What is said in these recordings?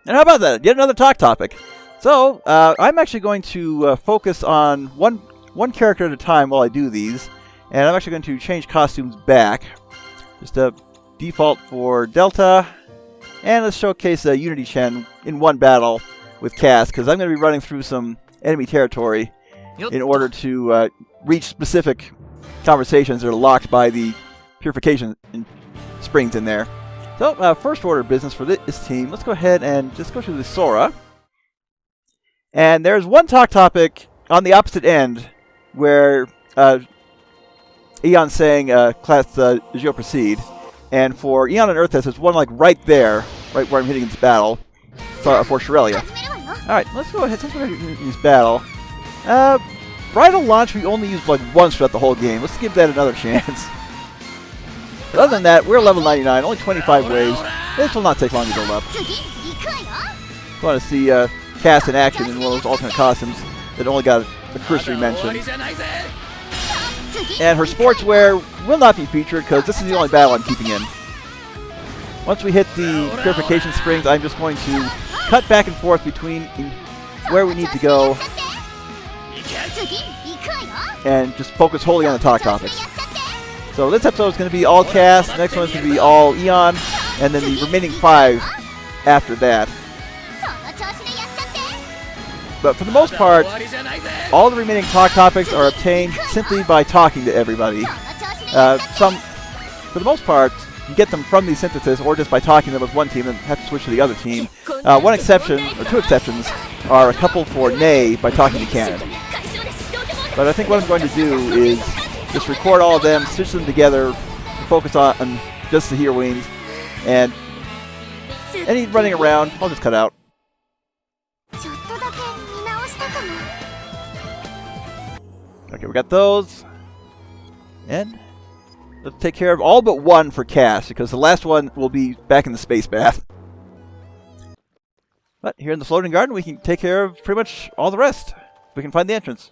And how about that? Yet another talk topic. So, I'm actually going to focus on one character at a time while I do these. And I'm actually going to change costumes back. Just a default for Delta. And let's showcase Unity Chen in one battle with Cass, because I'm going to be running through some enemy territory in order to reach specific conversations that are locked by the purification springs in there. So, first order of business for this team, let's go ahead and just go to the Sora. And there's one talk topic on the opposite end where Eon's saying, class je proceed. And for Eon and Earthess, there's one like right there, right where I'm hitting this battle for Shorelia. Alright, let's go ahead, since we're going to use battle. Bridal launch we only used like once throughout the whole game. Let's give that another chance. But other than that, we're level 99, only 25 waves. This will not take long to build up. I want to see Cass in action in one of those alternate costumes that only got a cursory mention. And her sportswear will not be featured because this is the only battle I'm keeping in. Once we hit the purification springs, I'm just going to cut back and forth between where we need to go and just focus wholly on the talk topics. So this episode is going to be all Cass, the next one is going to be all Eon, and then the remaining 5 after that. But for the most part, all the remaining talk topics are obtained simply by talking to everybody. For the most part, you get them from these synthesis or just by talking to them with one team and have to switch to the other team. One exception, or two exceptions, are a couple for Nay by talking to Canon. But I think what I'm going to do is just record all of them, stitch them together, focus on just the heroines, and any running around, I'll just cut out. Okay, we got those. And let's take care of all but one for Cass, because the last one will be back in the space bath. But here in the floating garden, we can take care of pretty much all the rest. We can find the entrance.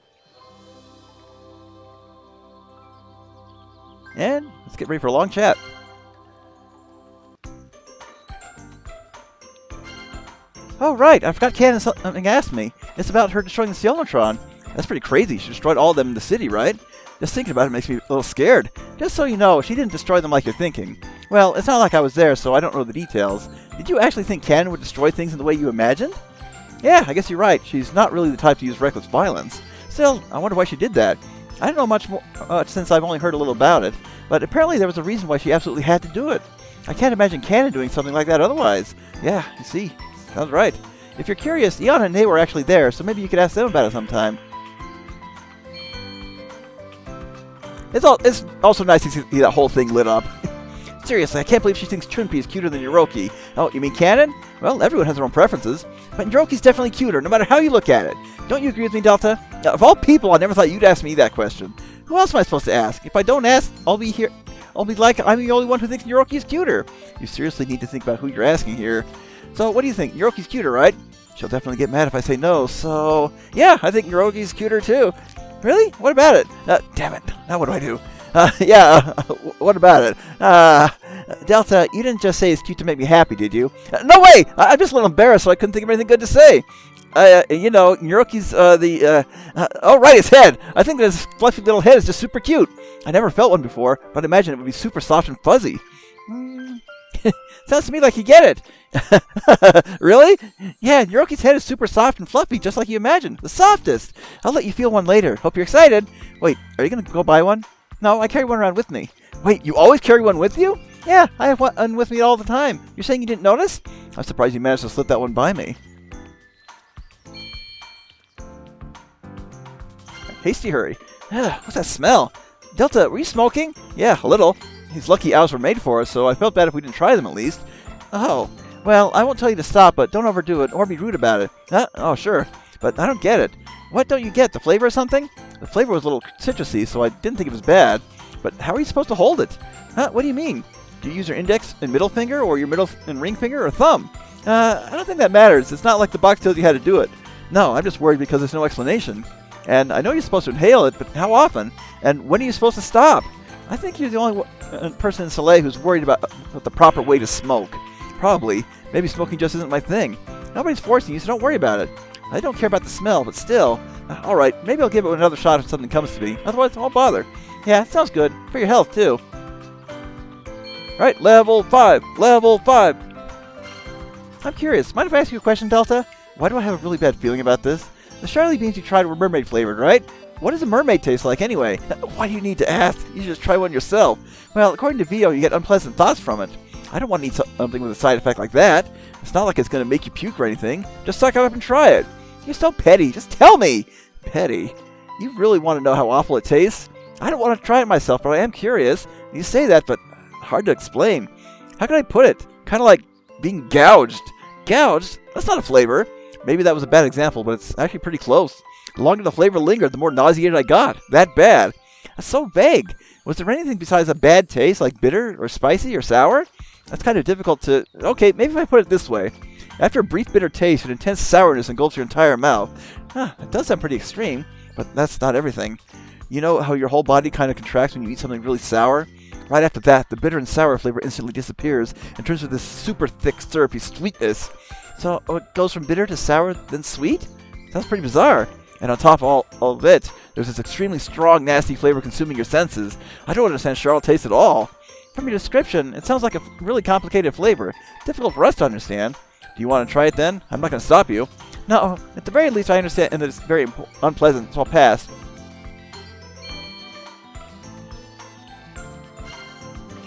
And let's get ready for a long chat. Oh, right. I forgot Canon something asked me. It's about her destroying the Cielnotron. That's pretty crazy. She destroyed all of them in the city, right? Just thinking about it makes me a little scared. Just so you know, she didn't destroy them like you're thinking. Well, it's not like I was there, so I don't know the details. Did you actually think Canon would destroy things in the way you imagined? Yeah, I guess you're right. She's not really the type to use reckless violence. Still, I wonder why she did that. I don't know much more since I've only heard a little about it, but apparently there was a reason why she absolutely had to do it. I can't imagine Canon doing something like that otherwise. Yeah, you see. Sounds right. If you're curious, Eon and Nay were actually there, so maybe you could ask them about it sometime. It's also nice to see that whole thing lit up. Seriously, I can't believe she thinks Chunpei is cuter than Yoroki. Oh, you mean Canon? Well, everyone has their own preferences. But Yoroki's definitely cuter, no matter how you look at it. Don't you agree with me, Delta? Now, of all people, I never thought you'd ask me that question. Who else am I supposed to ask? If I don't ask, I'll be like I'm the only one who thinks Yoroki's cuter. You seriously need to think about who you're asking here. So, what do you think? Yoroki's cuter, right? She'll definitely get mad if I say no, so... Yeah, I think Yoroki's cuter, too. Really? What about it? Damn it. Now what do I do? What about it? Delta, you didn't just say it's cute to make me happy, did you? No way! I'm just a little embarrassed, so I couldn't think of anything good to say. You know, Yoroki's, oh, right, his head! I think this fluffy little head is just super cute. I never felt one before, but I imagine it would be super soft and fuzzy. Sounds to me like you get it. Really? Yeah, Yoroki's head is super soft and fluffy, just like you imagined. The softest! I'll let you feel one later. Hope you're excited. Wait, are you going to go buy one? No, I carry one around with me. Wait, you always carry one with you? Yeah, I have one with me all the time. You're saying you didn't notice? I'm surprised you managed to slip that one by me. Hasty hurry. What's that smell? Delta, were you smoking? Yeah, a little. These lucky owls were made for us, so I felt bad if we didn't try them at least. Oh, well, I won't tell you to stop, but don't overdo it or be rude about it. Oh, sure, but I don't get it. What don't you get? The flavor or something? The flavor was a little citrusy, so I didn't think it was bad. But how are you supposed to hold it? What do you mean? Do you use your index and middle finger, or your middle and ring finger, or thumb? I don't think that matters. It's not like the box tells you how to do it. No, I'm just worried because there's no explanation. And I know you're supposed to inhale it, but how often? And when are you supposed to stop? I think you're the only person in Soleil who's worried about the proper way to smoke. Probably. Maybe smoking just isn't my thing. Nobody's forcing you, so don't worry about it. I don't care about the smell, but still. Alright, maybe I'll give it another shot if something comes to me. Otherwise, I won't bother. Yeah, sounds good. For your health, too. Alright, level 5. Level 5. I'm curious. Mind if I ask you a question, Delta? Why do I have a really bad feeling about this? The Charlie beans you tried were mermaid flavored, right? What does a mermaid taste like anyway? Why do you need to ask? You should just try one yourself. Well, according to Vio, you get unpleasant thoughts from it. I don't want to eat something with a side effect like that. It's not like it's going to make you puke or anything. Just suck it up and try it. You're so petty. Just tell me. Petty? You really want to know how awful it tastes? I don't want to try it myself, but I am curious. You say that, but hard to explain. How can I put it? Kind of like being gouged. Gouged? That's not a flavor. Maybe that was a bad example, but it's actually pretty close. The longer the flavor lingered, the more nauseated I got. That bad. That's so vague. Was there anything besides a bad taste, like bitter or spicy or sour? That's kind of difficult to... Okay, maybe if I put it this way. After a brief bitter taste, an intense sourness engulfs your entire mouth. It does sound pretty extreme, but that's not everything. You know how your whole body kind of contracts when you eat something really sour? Right after that, the bitter and sour flavor instantly disappears and turns to this super thick, syrupy sweetness. So it goes from bitter to sour, then sweet? Sounds pretty bizarre. And on top of all of it, there's this extremely strong, nasty flavor consuming your senses. I don't understand Charlotte taste at all. From your description, it sounds like a really complicated flavor. Difficult for us to understand. Do you want to try it then? I'm not going to stop you. No, at the very least I understand that it's very unpleasant, so I'll pass.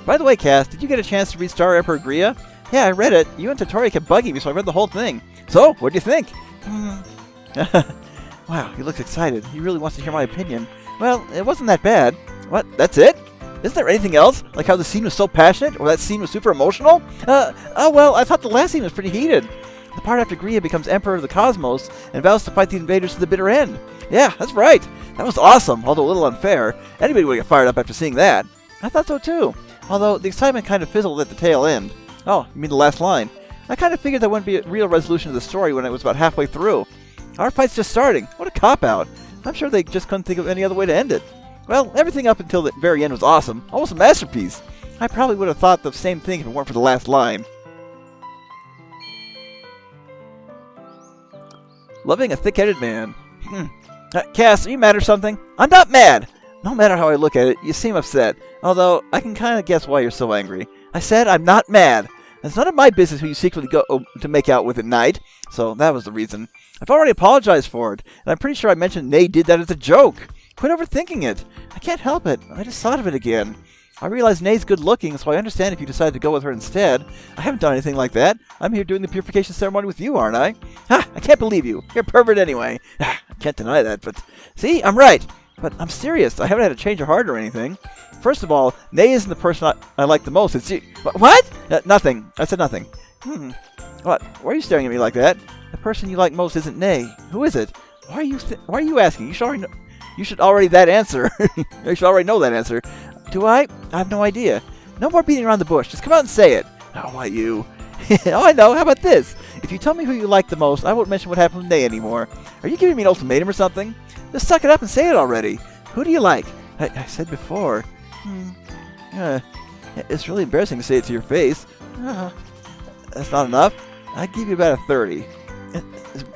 By the way, Cass, did you get a chance to read Star Emperor Gria? Yeah, I read it. You and Tottori kept bugging me, so I read the whole thing. So, what do you think? Wow, he looks excited. He really wants to hear my opinion. Well, it wasn't that bad. What? That's it? Isn't there anything else? Like how the scene was so passionate? Or that scene was super emotional? Oh well, I thought the last scene was pretty heated. The part after Gria becomes Emperor of the Cosmos and vows to fight the invaders to the bitter end. Yeah, that's right. That was awesome, although a little unfair. Anybody would get fired up after seeing that. I thought so too. Although the excitement kind of fizzled at the tail end. Oh, you mean the last line? I kind of figured there wouldn't be a real resolution to the story when it was about halfway through. Our fight's just starting. What a cop-out. I'm sure they just couldn't think of any other way to end it. Well, everything up until the very end was awesome. Almost a masterpiece. I probably would have thought the same thing if it weren't for the last line. Loving a thick-headed man. Cass, are you mad or something? I'm not mad! No matter how I look at it, you seem upset. Although, I can kind of guess why you're so angry. I said I'm not mad. It's none of my business who you secretly go to make out with at night. So that was the reason. I've already apologized for it, and I'm pretty sure I mentioned Nay did that as a joke. Quit overthinking it. I can't help it. I just thought of it again. I realize Nay's good looking, so I understand if you decide to go with her instead. I haven't done anything like that. I'm here doing the purification ceremony with you, aren't I? Ha! I can't believe you. You're a pervert anyway. I can't deny that, but... See? I'm right. But I'm serious. I haven't had a change of heart or anything. First of all, Nay isn't the person I like the most. It's you. What? Nothing. I said nothing. What? Why are you staring at me like that? The person you like most isn't Nay. Who is it? Why are you asking? You should already know. You should already that answer. You should already know that answer. Do I? I have no idea. No more beating around the bush. Just come out and say it. Oh, why you? Oh, I know. How about this? If you tell me who you like the most, I won't mention what happened with Nay anymore. Are you giving me an ultimatum or something? Just suck it up and say it already. Who do you like? I said before. It's really embarrassing to say it to your face. That's not enough. I'd give you about a 30.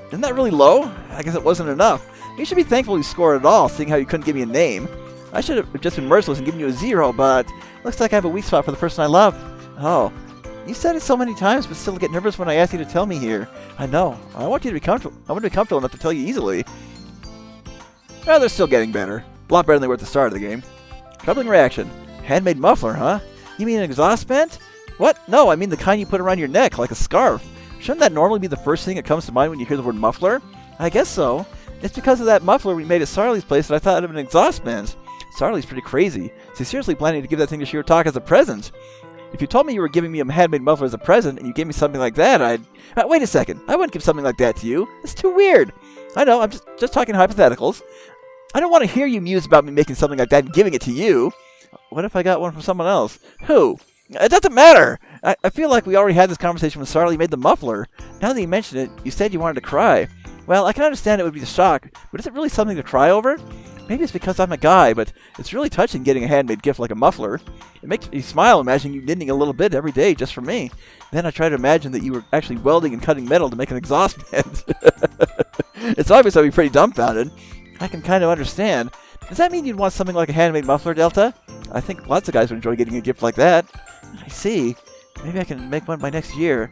Isn't that really low? I guess it wasn't enough. You should be thankful you scored at all, seeing how you couldn't give me a name. I should have just been merciless and given you a 0, but looks like I have a weak spot for the person I love. Oh, you said it so many times, but still get nervous when I ask you to tell me here. I know. I want you to be comfortable. I want to be comfortable enough to tell you easily. Well, they're still getting better. A lot better than they were at the start of the game. Troubling reaction. Handmade muffler, huh? You mean an exhaust vent? What? No, I mean the kind you put around your neck, like a scarf. Shouldn't that normally be the first thing that comes to mind when you hear the word muffler? I guess so. It's because of that muffler we made at Sarley's place that I thought of an exhaust vent. Sarley's pretty crazy. She's seriously planning to give that thing to Shirotaka as a present. If you told me you were giving me a handmade muffler as a present and you gave me something like that, I'd... wait a second. I wouldn't give something like that to you. It's too weird. I know, I'm just talking hypotheticals. I don't want to hear you muse about me making something like that and giving it to you. What if I got one from someone else? Who? It doesn't matter. I feel like we already had this conversation when Sarley made the muffler. Now that you mention it, you said you wanted to cry. Well, I can understand it would be a shock, but is it really something to cry over? Maybe it's because I'm a guy, but it's really touching getting a handmade gift like a muffler. It makes me smile imagining you knitting a little bit every day just for me. Then I try to imagine that you were actually welding and cutting metal to make an exhaust vent. It's obvious I'd be pretty dumbfounded. I can kind of understand. Does that mean you'd want something like a handmade muffler, Delta? I think lots of guys would enjoy getting a gift like that. I see. Maybe I can make one by next year.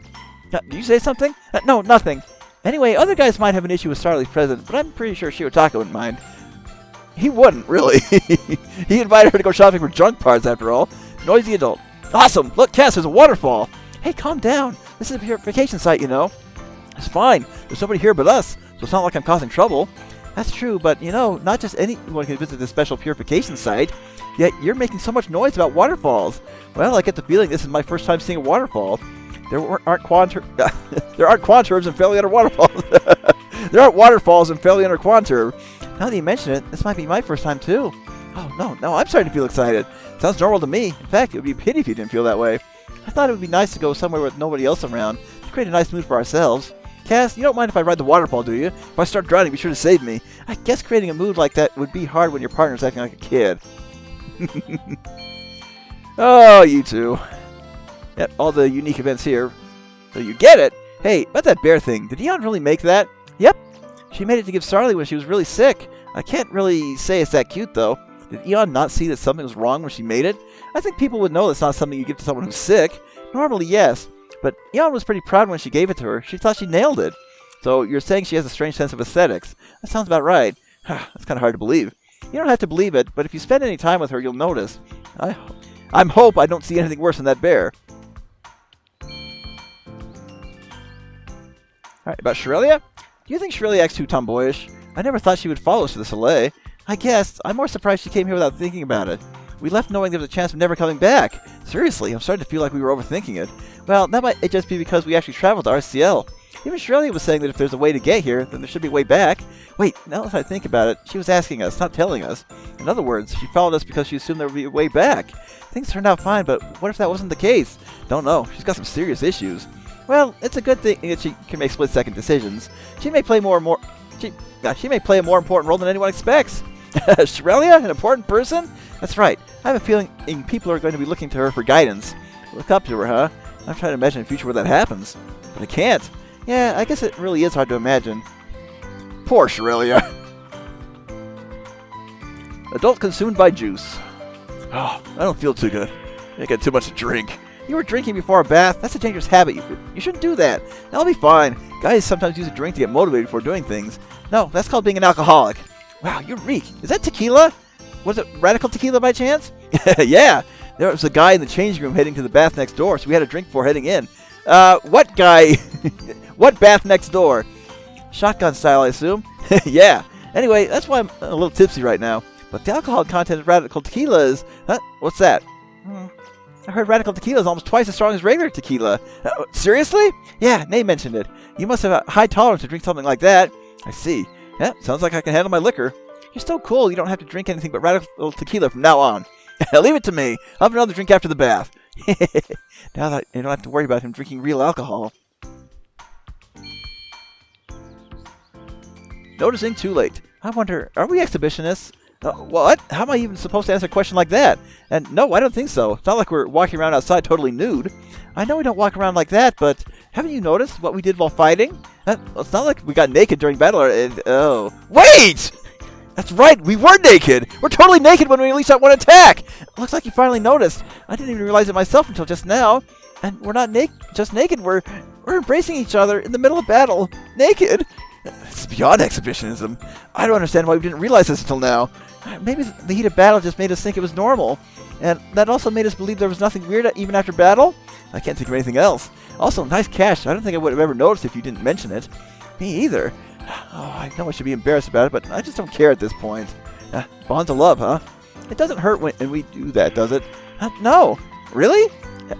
Did you say something? No, nothing. Anyway, other guys might have an issue with Starly's present, but I'm pretty sure Shiotaka wouldn't mind. He wouldn't, really. He invited her to go shopping for junk parts, after all. Noisy adult. Awesome! Look, Cass, there's a waterfall! Hey, calm down. This is a purification site, you know. It's fine. There's nobody here but us, so it's not like I'm causing trouble. That's true, but, you know, not just anyone can visit this special purification site. Yet you're making so much noise about waterfalls. Well, I get the feeling this is my first time seeing a waterfall. There aren't quanturves and fairly under waterfalls. There aren't waterfalls and fairly under quanturve. Now that you mention it, this might be my first time too. Oh, no, I'm starting to feel excited. Sounds normal to me. In fact, it would be a pity if you didn't feel that way. I thought it would be nice to go somewhere with nobody else around, to create a nice mood for ourselves. Cass, you don't mind if I ride the waterfall, do you? If I start drowning, be sure to save me. I guess creating a mood like that would be hard when your partner's acting like a kid. Oh, you two. Yep, all the unique events here. So you get it. Hey, about that bear thing, did Eon really make that? Yep. She made it to give Starly when she was really sick. I can't really say it's that cute, though. Did Eon not see that something was wrong when she made it? I think people would know that's not something you give to someone who's sick. Normally, yes. But Eon was pretty proud when she gave it to her. She thought she nailed it. So you're saying she has a strange sense of aesthetics. That sounds about right. That's kind of hard to believe. You don't have to believe it, but if you spend any time with her, you'll notice. I hope I don't see anything worse than that bear. Alright, about Shirelia? Do you think Shirelia acts too tomboyish? I never thought she would follow us to the Soleil. I guess. I'm more surprised she came here without thinking about it. We left knowing there was a chance of never coming back. Seriously, I'm starting to feel like we were overthinking it. Well, that might just be because we actually traveled to RCL. Even Shirelia was saying that if there's a way to get here, then there should be a way back. Wait, now that I think about it, she was asking us, not telling us. In other words, she followed us because she assumed there would be a way back. Things turned out fine, but what if that wasn't the case? Don't know. She's got some serious issues. Well, it's a good thing that she can make split-second decisions. She may play a more important role than anyone expects. Shirelia, an important person? That's right. I have a feeling people are going to be looking to her for guidance. Look up to her, huh? I'm trying to imagine a future where that happens. But I can't. Yeah, I guess it really is hard to imagine. Poor Shirelia. Adult consumed by juice. Oh, I don't feel too good. I got too much to drink. You were drinking before a bath? That's a dangerous habit. You shouldn't do that. I'll be fine. Guys sometimes use a drink to get motivated before doing things. No, that's called being an alcoholic. Wow, you reek. Is that tequila? Was it radical tequila by chance? Yeah. There was a guy in the changing room heading to the bath next door, so we had a drink before heading in. What guy? What bath next door? Shotgun style, I assume? Yeah. Anyway, that's why I'm a little tipsy right now. But the alcohol content of radical tequila is... Huh? What's that? I heard radical tequila is almost twice as strong as regular tequila. Seriously? Yeah, Nay mentioned it. You must have a high tolerance to drink something like that. I see. Yeah, sounds like I can handle my liquor. You're so cool you don't have to drink anything but radical tequila from now on. Leave it to me. I'll have another drink after the bath. Now that you don't have to worry about him drinking real alcohol. Noticing too late. I wonder, are we exhibitionists? What? How am I even supposed to answer a question like that? And no, I don't think so. It's not like we're walking around outside totally nude. I know we don't walk around like that, but haven't you noticed what we did while fighting? It's not like we got naked during battle. Oh. Wait! That's right, we were naked! We're totally naked when we unleashed that one attack! Looks like you finally noticed. I didn't even realize it myself until just now. And we're not just naked, we're embracing each other in the middle of battle. Naked! It's beyond exhibitionism. I don't understand why we didn't realize this until now. Maybe the heat of battle just made us think it was normal. And that also made us believe there was nothing weird even after battle? I can't think of anything else. Also, nice cash. I don't think I would have ever noticed if you didn't mention it. Me either. Oh, I know I should be embarrassed about it, but I just don't care at this point. Bonds of love, huh? It doesn't hurt when we do that, does it? No. Really?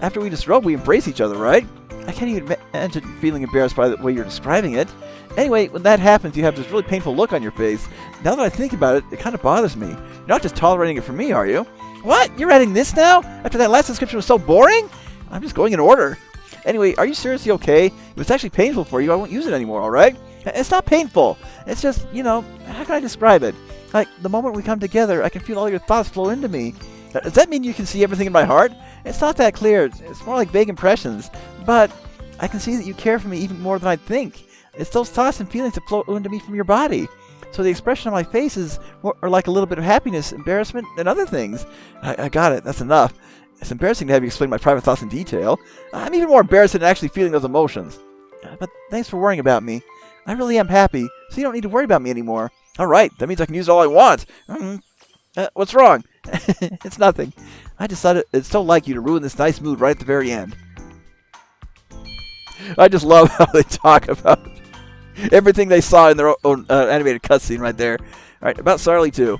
After we disrobe, we embrace each other, right? I can't even imagine feeling embarrassed by the way you're describing it. Anyway, when that happens, you have this really painful look on your face. Now that I think about it, it kind of bothers me. You're not just tolerating it for me, are you? What? You're adding this now? After that last description was so boring? I'm just going in order. Anyway, are you seriously okay? If it's actually painful for you, I won't use it anymore, alright? It's not painful. It's just, you know, how can I describe it? Like, the moment we come together, I can feel all your thoughts flow into me. Does that mean you can see everything in my heart? It's not that clear. It's more like vague impressions. But I can see that you care for me even more than I think. It's those thoughts and feelings that flow into me from your body. So the expression on my face is more like a little bit of happiness, embarrassment, and other things. I got it. That's enough. It's embarrassing to have you explain my private thoughts in detail. I'm even more embarrassed than actually feeling those emotions. But thanks for worrying about me. I really am happy, so you don't need to worry about me anymore. All right, that means I can use it all I want. What's wrong? It's nothing. I decided it's so like you to ruin this nice mood right at the very end. I just love how they talk about everything they saw in their own animated cutscene right there. All right, about Sarly too.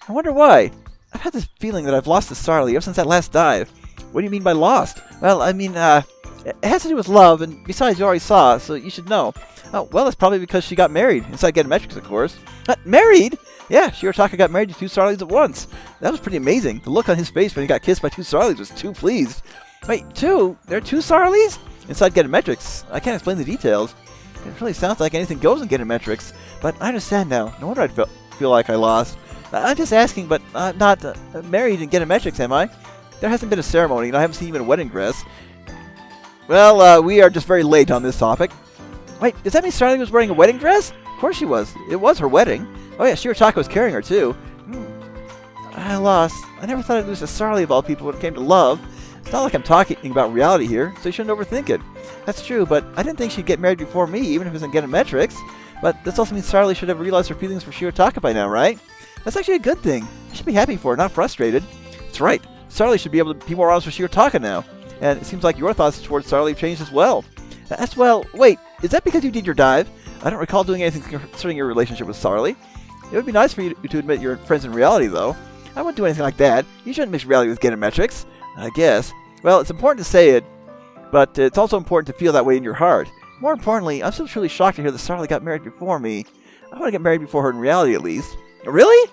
I wonder why. I've had this feeling that I've lost to Sarly ever since that last dive. What do you mean by lost? Well, I mean, it has to do with love, and besides, you already saw, so you should know. Oh, well, it's probably because she got married. Inside Gunarm, of course. Married? Yeah, Shirataka got married to 2 Sarlies at once. That was pretty amazing. The look on his face when he got kissed by 2 Sarlies was too pleased. Wait, 2? There are 2 Sarlies? Inside Gunarm, I can't explain the details. It really sounds like anything goes in Gunarm, but I understand now. No wonder I feel like I lost. I'm just asking, but I'm not married in Gunarm, am I? There hasn't been a ceremony, and I haven't seen even a wedding dress. Well, we are just very late on this topic. Wait, does that mean Sarly was wearing a wedding dress? Of course she was. It was her wedding. Oh yeah, Shirataka was carrying her too. I lost. I never thought I'd lose to Sarly of all people when it came to love. It's not like I'm talking about reality here, so you shouldn't overthink it. That's true, but I didn't think she'd get married before me, even if it was in Gunarm. But this also means Sarly should have realized her feelings for Shirataka by now, right? That's actually a good thing. I should be happy for her, not frustrated. That's right. Sarly should be able to be more honest with Shirataka now. And it seems like your thoughts towards Sarly have changed as well. Wait, is that because you did your dive? I don't recall doing anything concerning your relationship with Sarly. It would be nice for you to admit you're friends in reality, though. I wouldn't do anything like that. You shouldn't mix reality with Gunarm, I guess. Well, it's important to say it, but it's also important to feel that way in your heart. More importantly, I'm still truly shocked to hear that Sarly got married before me. I want to get married before her in reality, at least. Really?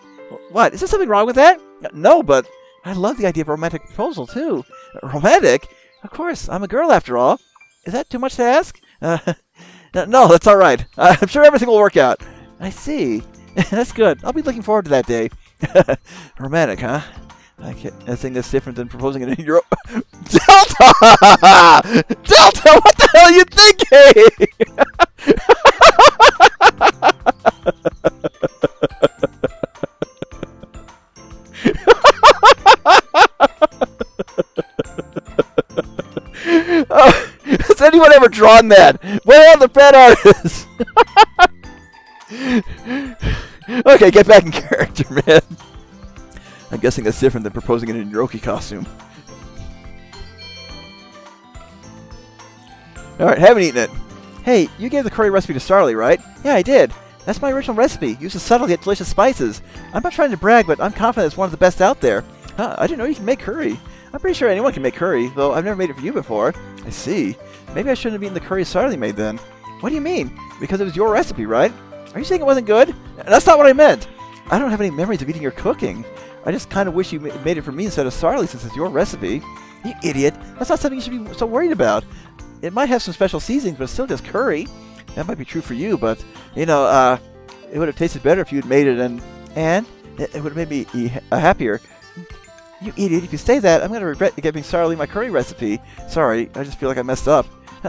What? Is there something wrong with that? No, but I love the idea of a romantic proposal, too. Romantic? Of course, I'm a girl after all. Is that too much to ask? No, that's all right. I'm sure everything will work out. I see. That's good. I'll be looking forward to that day. Romantic, huh? I think that's different than proposing it in your... Delta! Delta, what the hell are you thinking? Oh, has anyone ever drawn that? Where are the pen artists? Okay, get back in character, man. I'm guessing that's different than proposing it in your Yoki costume. Alright, haven't eaten it. Hey, you gave the curry recipe to Sarly, right? Yeah, I did. That's my original recipe. Uses subtle yet delicious spices. I'm not trying to brag, but I'm confident it's one of the best out there. Huh, I didn't know you can make curry. I'm pretty sure anyone can make curry, though I've never made it for you before. I see. Maybe I shouldn't have eaten the curry Sarly made then. What do you mean? Because it was your recipe, right? Are you saying it wasn't good? That's not what I meant. I don't have any memories of eating your cooking. I just kind of wish you made it for me instead of Sarly since it's your recipe. You idiot. That's not something you should be so worried about. It might have some special seasonings, but it's still just curry. That might be true for you, but, you know, it would have tasted better if you had made it, and it would have made me happier. You idiot. If you say that, I'm going to regret giving Sarly my curry recipe. Sorry, I just feel like I messed up.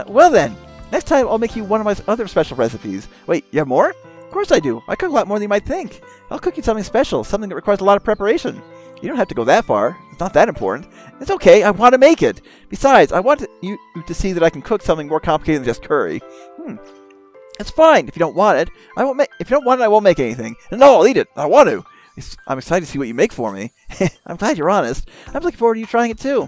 Well then, next time I'll make you one of my other special recipes. Wait, you have more? Of course I do. I cook a lot more than you might think. I'll cook you something special, something that requires a lot of preparation. You don't have to go that far. It's not that important. It's okay. I want to make it. Besides, I want you to see that I can cook something more complicated than just curry. It's fine. If you don't want it, I won't make. If you don't want it, I won't make anything. No, I'll eat it. I want to. I'm excited to see what you make for me. I'm glad you're honest. I'm looking forward to you trying it too.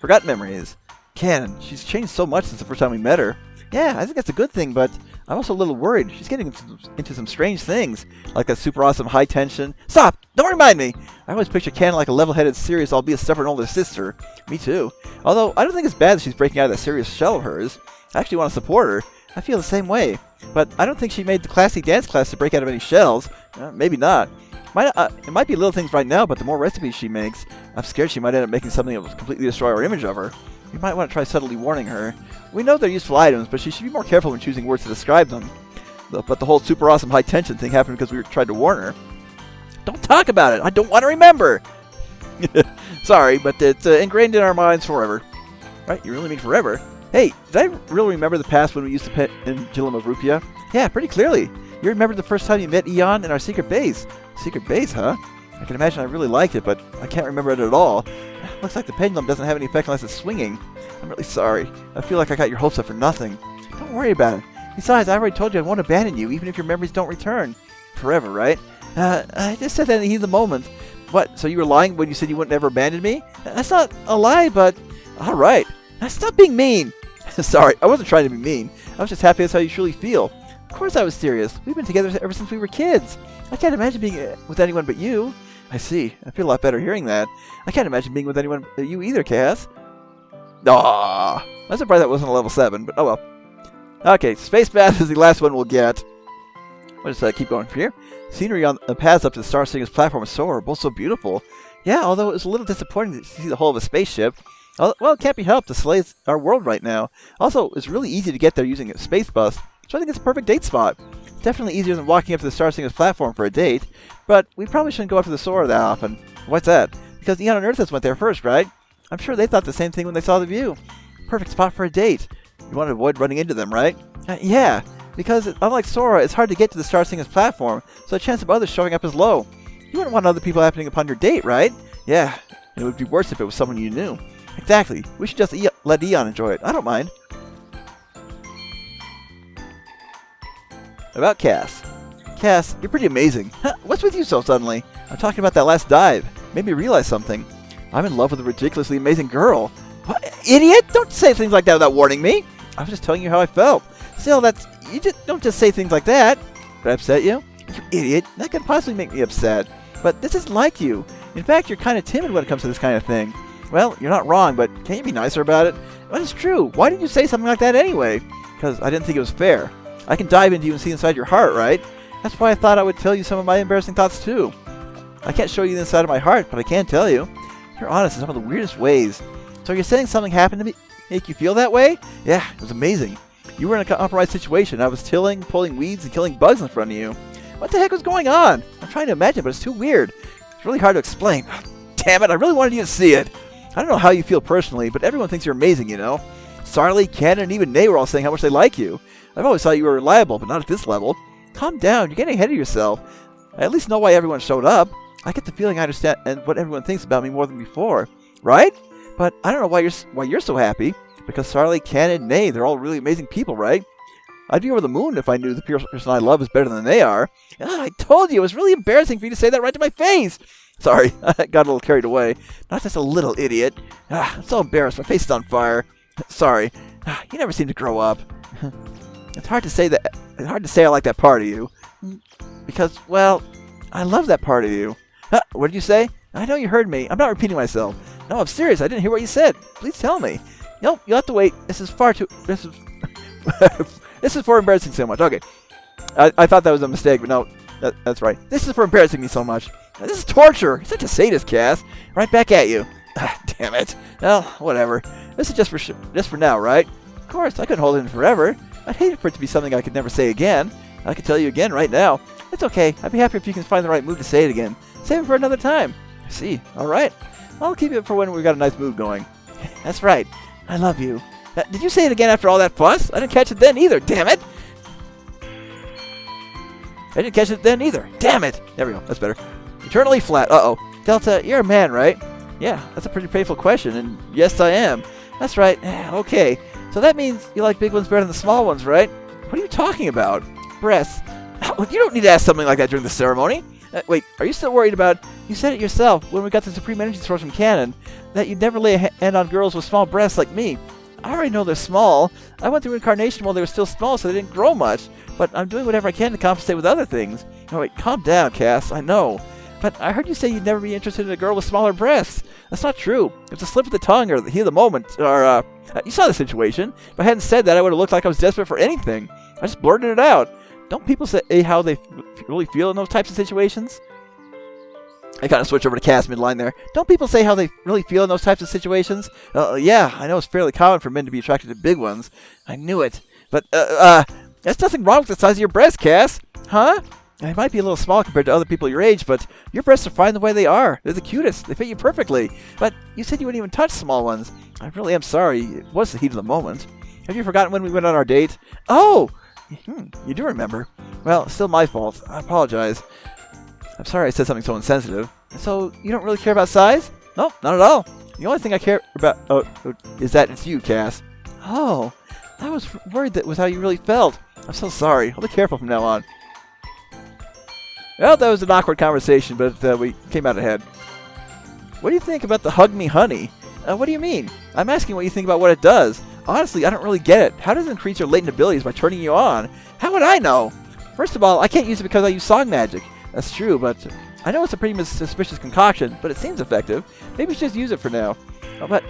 Forgotten memories. Canon. She's changed so much since the first time we met her. Yeah, I think that's a good thing, but I'm also a little worried. She's getting into some strange things, like that super awesome high tension. Stop! Don't remind me! I always picture Canon like a level-headed, serious, albeit stubborn older sister. Me too. Although, I don't think it's bad that she's breaking out of that serious shell of hers. I actually want to support her. I feel the same way. But I don't think she made the classic dance class to break out of any shells. Maybe not. It might be little things right now, but the more recipes she makes, I'm scared she might end up making something that will completely destroy our image of her. You might want to try subtly warning her. We know they're useful items, but she should be more careful when choosing words to describe them. but the whole super awesome high tension thing happened because we tried to warn her. Don't talk about it. I don't want to remember. Sorry, but it's ingrained in our minds forever. Right? You really mean forever? Hey, did I really remember the past when we used to pet Angela of Rupia? Yeah, pretty clearly. You remember the first time you met Eon in our secret base. Secret base, huh? I can imagine I really liked it, but I can't remember it at all. Looks like the pendulum doesn't have any effect unless it's swinging. I'm really sorry. I feel like I got your hopes up for nothing. Don't worry about it. Besides, I already told you I won't abandon you, even if your memories don't return. Forever, right? I just said that in the heat of the moment. What, so you were lying when you said you wouldn't ever abandon me? That's not a lie, but... Alright. Stop being mean. Sorry, I wasn't trying to be mean. I was just happy that's how you truly feel. Of course I was serious. We've been together ever since we were kids. I can't imagine being with anyone but you. I see. I feel a lot better hearing that. I can't imagine being with anyone but you either, Cass. Aww. I'm surprised that wasn't a level 7, but oh well. Okay, Space Bath is the last one we'll get. We'll just keep going from here. Scenery on the paths up to the Star Singer's platform and so are both so beautiful. Yeah, although it was a little disappointing to see the whole of a spaceship. Well, it can't be helped. The Slay's our world right now. Also, it's really easy to get there using a space bus, so I think it's a perfect date spot. It's definitely easier than walking up to the Star Singer's platform for a date, but we probably shouldn't go up to the Sora that often. What's that? Because Eon and Earthus went there first, right? I'm sure they thought the same thing when they saw the view. Perfect spot for a date. You want to avoid running into them, right? Yeah, because unlike Sora, it's hard to get to the Star Singer's platform, so the chance of others showing up is low. You wouldn't want other people happening upon your date, right? Yeah, and it would be worse if it was someone you knew. Exactly. We should just let Eon enjoy it. I don't mind. About Cass. Cass, you're pretty amazing. What's with you so suddenly? I'm talking about that last dive. Made me realize something. I'm in love with a ridiculously amazing girl. What? Idiot! Don't say things like that without warning me. I was just telling you how I felt. Still, don't just say things like that. Did I upset you? You idiot. That could possibly make me upset. But this isn't like you. In fact, you're kind of timid when it comes to this kind of thing. Well, you're not wrong, but can't you be nicer about it? Well, it's true. Why didn't you say something like that anyway? Because I didn't think it was fair. I can dive into you and see inside your heart, right? That's why I thought I would tell you some of my embarrassing thoughts, too. I can't show you the inside of my heart, but I can tell you. You're honest in some of the weirdest ways. So you're saying something happened to me make you feel that way? Yeah, it was amazing. You were in a compromised situation. I was tilling, pulling weeds, and killing bugs in front of you. What the heck was going on? I'm trying to imagine, but it's too weird. It's really hard to explain. Damn it, I really wanted you to see it. I don't know how you feel personally, but everyone thinks you're amazing, you know? Sarly, Cannon, and even Nay were all saying how much they like you. I've always thought you were reliable, but not at this level. Calm down, you're getting ahead of yourself. I at least know why everyone showed up. I get the feeling I understand and what everyone thinks about me more than before. Right? But I don't know why you're so happy. Because Sarly, Cannon, Nay, they're all really amazing people, right? I'd be over the moon if I knew the person I love is better than they are. I told you, it was really embarrassing for you to say that right to my face. Sorry, I got a little carried away. Not just a little idiot. I'm so embarrassed. My face is on fire. Sorry. You never seem to grow up. It's hard to say I like that part of you. Because, well, I love that part of you. What did you say? I know you heard me. I'm not repeating myself. No, I'm serious. I didn't hear what you said. Please tell me. Nope, you'll have to wait. This is far too... This is for embarrassing so much. Okay. I thought that was a mistake, but no. That's right. This is for embarrassing me so much. This is torture. You're such a sadist, Cass. Right back at you. Damn it. Well, whatever. This is just for now, right? Of course, I couldn't hold it in forever. I'd hate for it to be something I could never say again. I could tell you again right now. It's okay. I'd be happy if you can find the right mood to say it again. Save it for another time. I see. All right. I'll keep it for when we've got a nice mood going. That's right. I love you. Did you say it again after all that fuss? I didn't catch it then either. Damn it. I didn't catch it then either. Damn it. There we go. That's better. Eternally flat. Uh-oh. Delta, you're a man, right? Yeah, that's a pretty painful question, and yes, I am. That's right. Okay. So that means you like big ones better than the small ones, right? What are you talking about? Breasts. You don't need to ask something like that during the ceremony. Wait, are you still worried about... You said it yourself when we got the Supreme Energy Source from Canon, that you'd never lay a hand on girls with small breasts like me. I already know they're small. I went through incarnation while they were still small, so they didn't grow much. But I'm doing whatever I can to compensate with other things. Oh, wait, calm down, Cass. I know. But I heard you say you'd never be interested in a girl with smaller breasts. That's not true. It's a slip of the tongue or the heat of the moment. Or, you saw the situation. If I hadn't said that, I would have looked like I was desperate for anything. I just blurted it out. Don't people say how they really feel in those types of situations? I kind of switched over to Cass midline there. Don't people say how they really feel in those types of situations? Yeah, I know it's fairly common for men to be attracted to big ones. I knew it. But, There's nothing wrong with the size of your breast, Cass. Huh? They might be a little small compared to other people your age, but your breasts are fine the way they are. They're the cutest. They fit you perfectly. But you said you wouldn't even touch small ones. I really am sorry. It was the heat of the moment. Have you forgotten when we went on our date? Oh! You do remember. Well, it's still my fault. I apologize. I'm sorry I said something so insensitive. So, you don't really care about size? No, not at all. The only thing I care about is that it's you, Cass. Oh, I was worried that was how you really felt. I'm so sorry. I'll be careful from now on. Well, that was an awkward conversation, but we came out ahead. What do you think about the Hug Me Honey? What do you mean? I'm asking what you think about what it does. Honestly, I don't really get it. How does it increase your latent abilities by turning you on? How would I know? First of all, I can't use it because I use song magic. That's true, but I know it's a pretty suspicious concoction, but it seems effective. Maybe we should just use it for now. But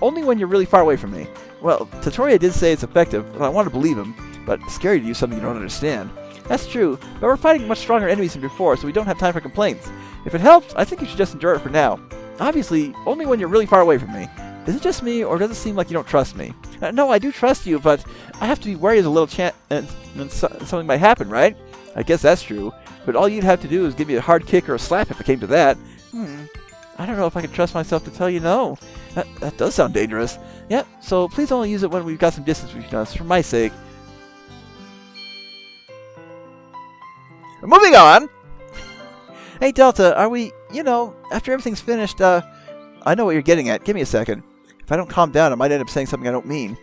only when you're really far away from me. Well, Tatoria did say it's effective, and I want to believe him, but it's scary to use something you don't understand. That's true, but we're fighting much stronger enemies than before, so we don't have time for complaints. If it helps, I think you should just endure it for now. Obviously, only when you're really far away from me. Is it just me, or does it seem like you don't trust me? No, I do trust you, but I have to be worried there's a little chance something might happen, right? I guess that's true, but all you'd have to do is give me a hard kick or a slap if it came to that. I don't know if I can trust myself to tell you no. That does sound dangerous. Yeah, so please only use it when we've got some distance between us, for my sake. Moving on! Hey, Delta, are we, after everything's finished, I know what you're getting at. Give me a second. If I don't calm down, I might end up saying something I don't mean.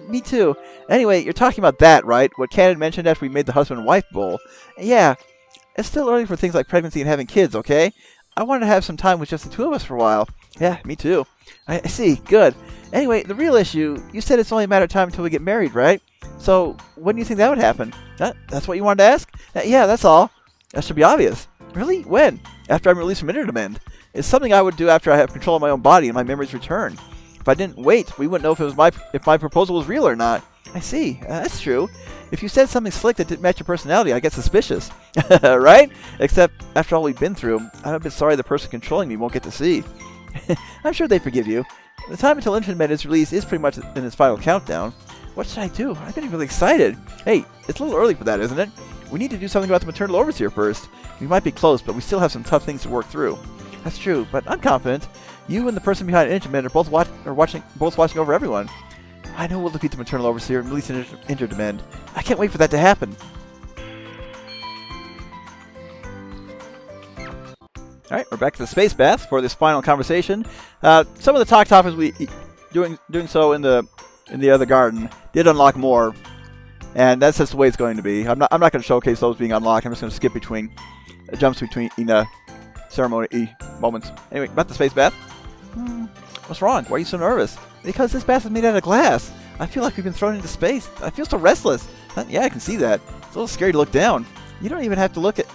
Me too. Anyway, you're talking about that, right? What Cannon mentioned after we made the husband and wife bowl. Yeah. It's still early for things like pregnancy and having kids, okay? I wanted to have some time with just the two of us for a while. Yeah, me too. I see. Good. Anyway, the real issue, you said it's only a matter of time until we get married, right? So, when do you think that would happen? That's what you wanted to ask? Yeah, that's all. That should be obvious. Really? When? After I'm released from interdemand. It's something I would do after I have control of my own body and my memories return. If I didn't wait, we wouldn't know if my proposal was real or not. I see. That's true. If you said something slick that didn't match your personality, I get suspicious. Right? Except, after all we've been through, I'm a bit sorry the person controlling me won't get to see. I'm sure they forgive you. The time until interdemand is released is pretty much in its final countdown. What should I do? I'm getting really excited. Hey, it's a little early for that, isn't it? We need to do something about the maternal overseer first. We might be close, but we still have some tough things to work through. That's true, but I'm confident. You and the person behind interdemand are both watching over everyone. I know we'll defeat the maternal overseer and release interdemand. I can't wait for that to happen. Alright, we're back to the space bath for this final conversation. Some of the talk topics we doing so in the other garden did unlock more, and that's just the way it's going to be. I'm not going to showcase those being unlocked. I'm just going to skip between jumps between ceremony moments. Anyway, about the space bath. What's wrong? Why are you so nervous? Because this bath is made out of glass. I feel like we've been thrown into space. I feel so restless. Yeah, I can see that. It's a little scary to look down. You don't even have to look at...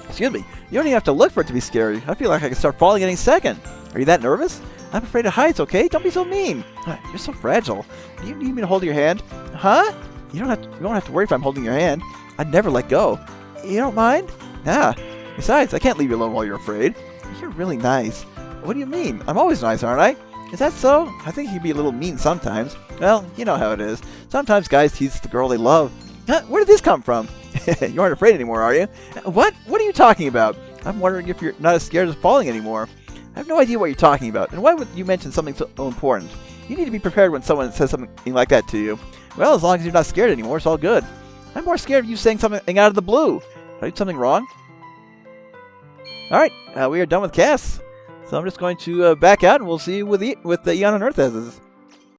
excuse me. You don't even have to look for it to be scary. I feel like I can start falling any second. Are you that nervous? I'm afraid of heights, okay? Don't be so mean. You're so fragile. Do you need me to hold your hand? Huh? You don't have to worry if I'm holding your hand. I'd never let go. You don't mind? Nah. Besides, I can't leave you alone while you're afraid. You're really nice. What do you mean? I'm always nice, aren't I? Is that so? I think you can be a little mean sometimes. Well, you know how it is. Sometimes guys tease the girl they love. Where did this come from? You aren't afraid anymore, are you? What? What are you talking about? I'm wondering if you're not as scared of falling anymore. I have no idea what you're talking about. And why would you mention something so important? You need to be prepared when someone says something like that to you. Well, as long as you're not scared anymore, it's all good. I'm more scared of you saying something out of the blue. Did I do something wrong? Alright, we are done with Cass. So I'm just going to back out, and we'll see you with the Eon on Earth as is.